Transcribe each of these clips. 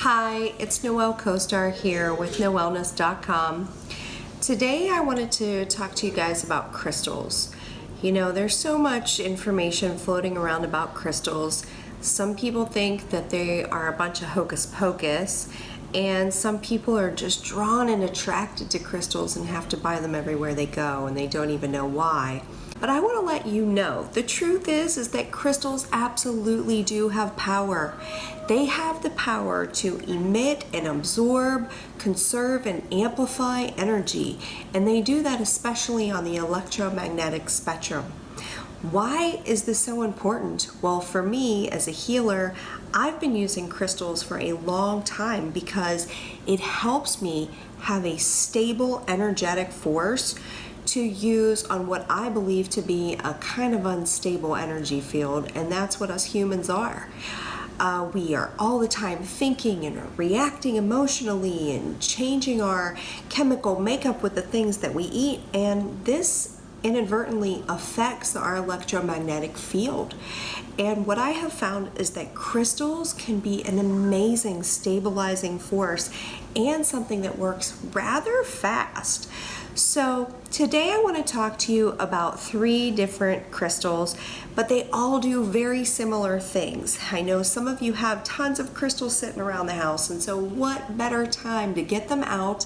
Hi, it's Noelle CoStar here with Knowellness.com. Today I wanted to talk to you guys about crystals. You know, there's so much information floating around about crystals. Some people think that they are a bunch of hocus pocus, and some people are just drawn and attracted to crystals and have to buy them everywhere they go, and they don't even know why. But I want to let you know, the truth is that crystals absolutely do have power. They have the power to emit and absorb, conserve and amplify energy, and they do that especially on the electromagnetic spectrum. Why is this so important? Well, for me as a healer, I've been using crystals for a long time because it helps me have a stable energetic force to use on what I believe to be a kind of unstable energy field, and that's what us humans are. We are all the time thinking and reacting emotionally and changing our chemical makeup with the things that we eat, and this inadvertently affects our electromagnetic field. And what I have found is that crystals can be an amazing stabilizing force and something that works rather fast. So today I want to talk to you about 3 different crystals, but they all do very similar things. I know some of you have tons of crystals sitting around the house, and so what better time to get them out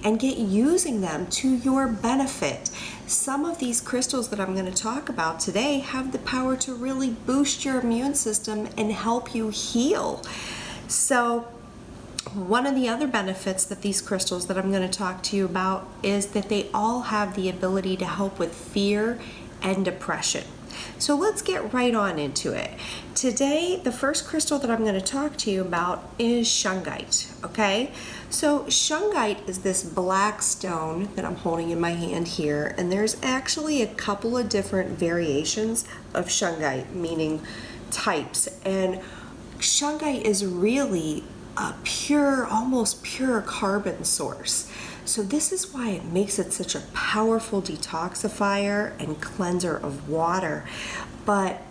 and get using them to your benefit. Some of these crystals that I'm going to talk about today have the power to really boost your immune system and help you heal. So one of the other benefits that these crystals that I'm going to talk to you about is that they all have the ability to help with fear and depression. So let's get right on into it. Today, the first crystal that I'm going to talk to you about is Shungite, okay? So Shungite is this black stone that I'm holding in my hand here, and there's actually a couple of different variations of Shungite, meaning types, and Shungite is really a pure, almost pure carbon source. So this is why it makes it such a powerful detoxifier and cleanser of water. But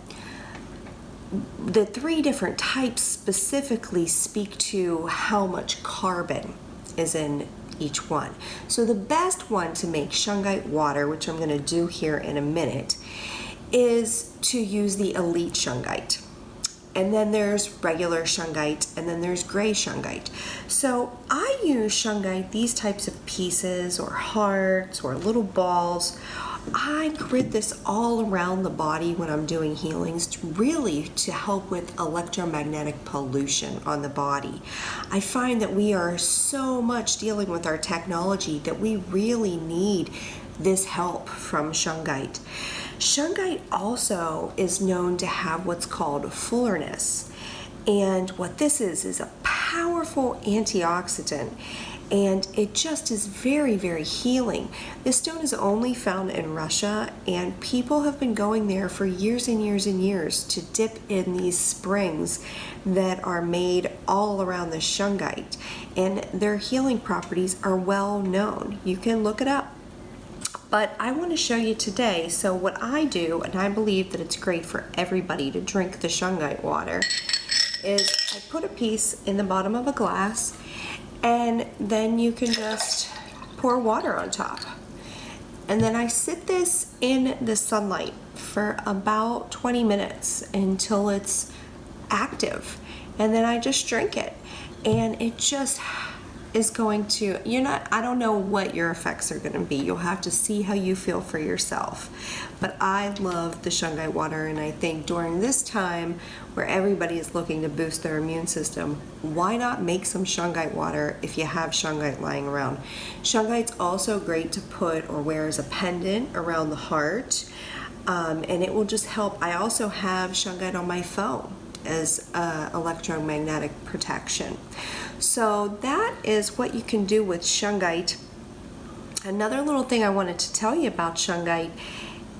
the 3 different types specifically speak to how much carbon is in each one. So the best one to make Shungite water, which I'm going to do here in a minute, is to use the elite Shungite. And then there's regular Shungite, and then there's gray Shungite. So I use Shungite, these types of pieces or hearts or little balls. I grid this all around the body when I'm doing healings, really to help with electromagnetic pollution on the body. I find that we are so much dealing with our technology that we really need this help from Shungite. Shungite also is known to have what's called fullerness, and what this is a powerful antioxidant, and it just is very, very healing. This stone is only found in Russia, and people have been going there for years and years and years to dip in these springs that are made all around the Shungite, and their healing properties are well known. You can look it up. But I want to show you today, so what I do, and I believe that it's great for everybody to drink the Shungite water, is I put a piece in the bottom of a glass, and then you can just pour water on top. And then I sit this in the sunlight for about 20 minutes until it's active. And then I just drink it. And it just is going to, I don't know what your effects are going to be. You'll have to see how you feel for yourself. But I love the Shungite water, and I think during this time where everybody is looking to boost their immune system, why not make some Shungite water if you have Shungite lying around? Shungite's also great to put or wear as a pendant around the heart, and it will just help. I also have Shungite on my phone as electromagnetic protection. So that is what you can do with Shungite. Another little thing I wanted to tell you about Shungite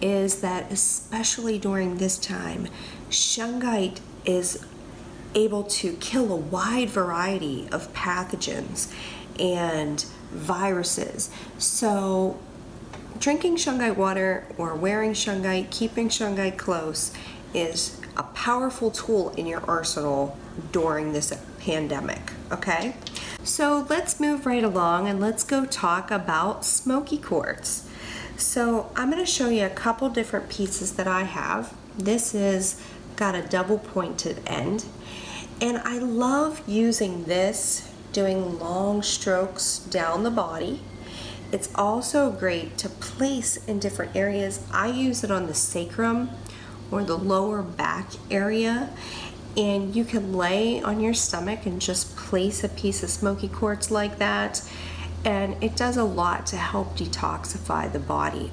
is that especially during this time, Shungite is able to kill a wide variety of pathogens and viruses. So drinking Shungite water or wearing Shungite, keeping Shungite close is a powerful tool in your arsenal during this pandemic, okay? So let's move right along and let's go talk about Smoky Quartz. So I'm going to show you a couple different pieces that I have. This is got a double pointed end, and I love using this, doing long strokes down the body. It's also great to place in different areas. I use it on the sacrum or the lower back area, and you can lay on your stomach and just place a piece of Smoky Quartz like that, and it does a lot to help detoxify the body.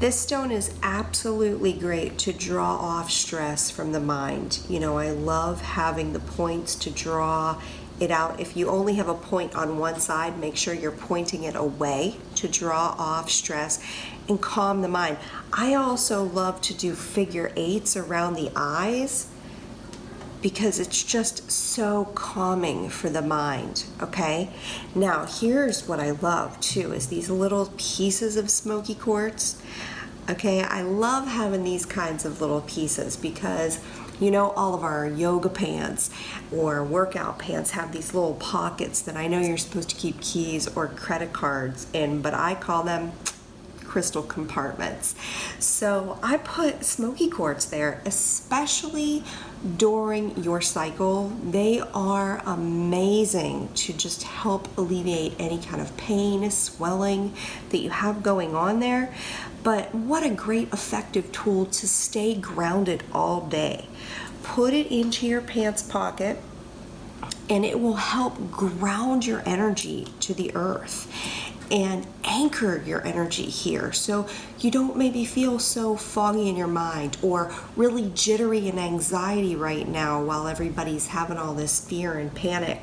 This stone is absolutely great to draw off stress from the mind. You know, I love having the points to draw it out. If you only have a point on one side, make sure you're pointing it away to draw off stress and calm the mind. I also love to do figure eights around the eyes because it's just so calming for the mind, okay? Now, here's what I love too, is these little pieces of Smoky Quartz. Okay, I love having these kinds of little pieces because, you know, all of our yoga pants or workout pants have these little pockets that I know you're supposed to keep keys or credit cards in, but I call them crystal compartments. So I put Smoky Quartz there, especially during your cycle. They are amazing to just help alleviate any kind of pain, swelling that you have going on there. But what a great effective tool to stay grounded all day. Put it into your pants pocket and it will help ground your energy to the earth and anchor your energy here so you don't maybe feel so foggy in your mind or really jittery and anxiety right now while everybody's having all this fear and panic.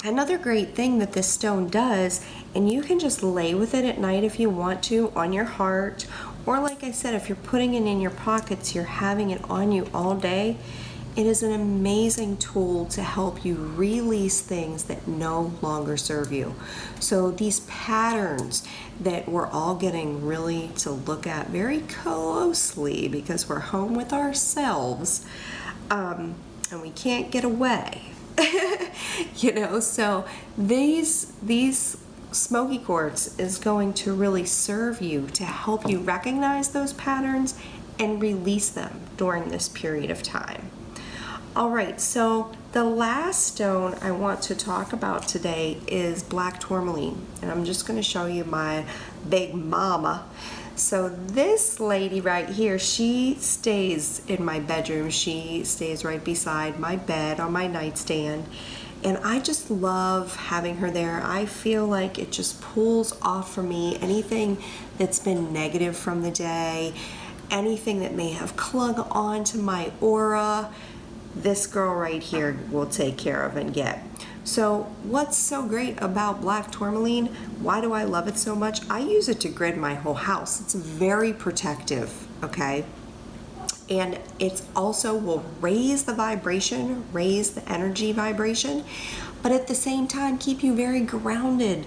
Another great thing that this stone does, and you can just lay with it at night if you want to on your heart, or like I said, if you're putting it in your pockets, you're having it on you all day. It is an amazing tool to help you release things that no longer serve you. So these patterns that we're all getting really to look at very closely because we're home with ourselves, and we can't get away. You know, so these Smoky Quartz is going to really serve you to help you recognize those patterns and release them during this period of time. All right, so the last stone I want to talk about today is black tourmaline, and I'm just going to show you my big mama. So this lady right here, she stays in my bedroom. She stays right beside my bed on my nightstand, and I just love having her there. I feel like it just pulls off for me anything that's been negative from the day, anything that may have clung on to my aura. This girl right here will take care of and get. So what's so great about black tourmaline? Why do I love it so much? I use it to grid my whole house. It's very protective, okay? And it's also will raise the vibration, raise the energy vibration, but at the same time keep you very grounded.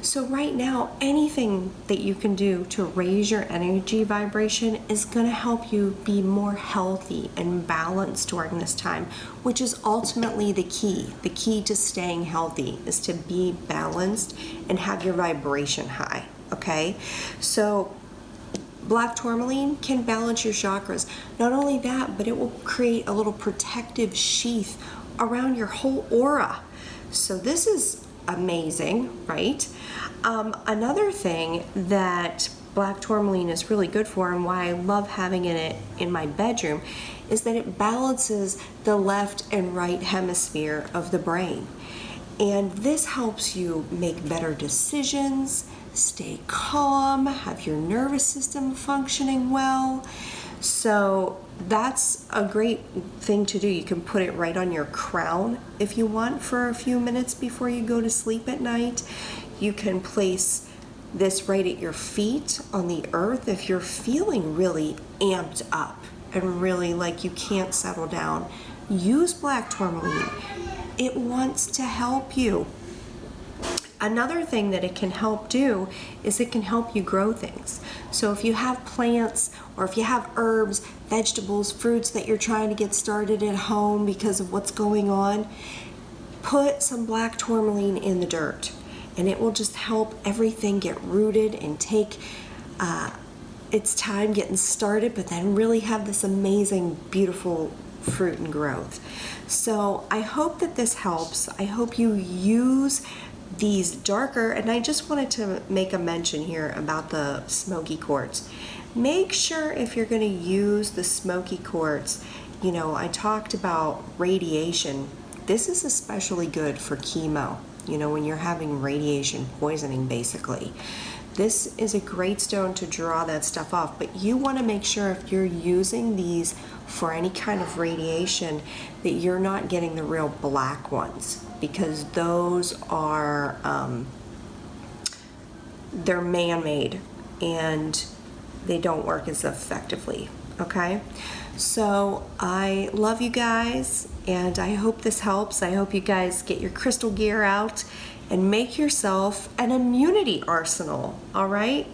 So right now, anything that you can do to raise your energy vibration is going to help you be more healthy and balanced during this time, which is ultimately the key. The key to staying healthy is to be balanced and have your vibration high, okay? So black tourmaline can balance your chakras. Not only that, but it will create a little protective sheath around your whole aura. So this is amazing, right? Another thing that black tourmaline is really good for, and why I love having it in my bedroom, is that it balances the left and right hemisphere of the brain. And this helps you make better decisions, stay calm, have your nervous system functioning well. So that's a great thing to do. You can put it right on your crown if you want for a few minutes before you go to sleep at night. You can place this right at your feet on the earth if you're feeling really amped up and really like you can't settle down. Use black tourmaline. It wants to help you. another thing that it can help do is it can help you grow things. So if you have plants or if you have herbs, vegetables, fruits that you're trying to get started at home because of what's going on, put some black tourmaline in the dirt, and it will just help everything get rooted and take its time getting started, but then really have this amazing, beautiful fruit and growth. So I hope that this helps. I hope you use these darker, and I just wanted to make a mention here about the smoky quartz. Make sure if you're going to use the smoky quartz, you know, I talked about radiation. This is especially good for chemo, you know, when you're having radiation poisoning basically. This is a great stone to draw that stuff off, but you want to make sure if you're using these for any kind of radiation that you're not getting the real black ones, because those are, they're man-made and they don't work as effectively, okay? So I love you guys, and I hope this helps. I hope you guys get your crystal gear out and make yourself an immunity arsenal, all right?